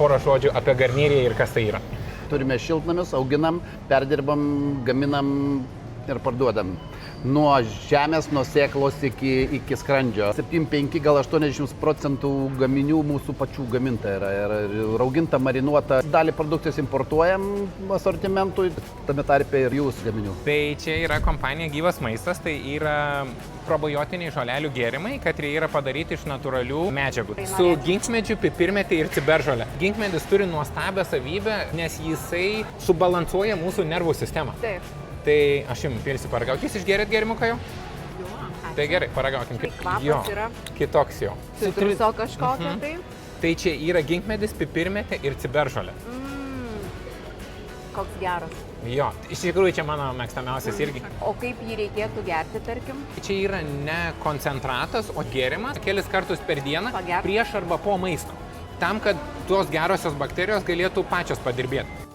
Porą žodžių apie garnyrį ir kas tai yra. Turime šiltnamius, auginam, perdirbam, gaminam ir parduodam. Nuo žemės, nuo sėklos iki skrandžio. 75 gal 80% gaminių mūsų pačių gaminta yra. Ir rauginta, marinuota. Dalį produkcijos importuojam asortimentui, tame tarpe ir jūsų gaminių. Tai čia yra kompanija Gyvas maistas, tai yra probiotiniai žolelių gėrimai, kad jie yra padaryti iš natūralių medžiagų. Su ginkmedžiu, pipirmėtė ir ciberžolė. Ginkmedis turi nuostabią savybę, nes jisai subalansuoja mūsų nervų sistemą. Taip. Tai aš jums pirsiu paragauti. Jūs išgerėt gėrimuką jau? Jo. Tai gerai, paragaukim. Tai kvapas Jo, yra kitoks jo. citruso kažkokio tai. Tai čia yra ginkmedis, pipirmėtė ir ciberžolė. Koks geras. Jo, iš tikrųjų čia mano mėgstamiausias irgi. O kaip jį reikėtų gerti, tarkim? Čia yra ne koncentratas, o gėrimas kelis kartus per dieną Pagerti. prieš arba po maisto. Tam, kad tos gerosios bakterijos galėtų pačios padirbėti.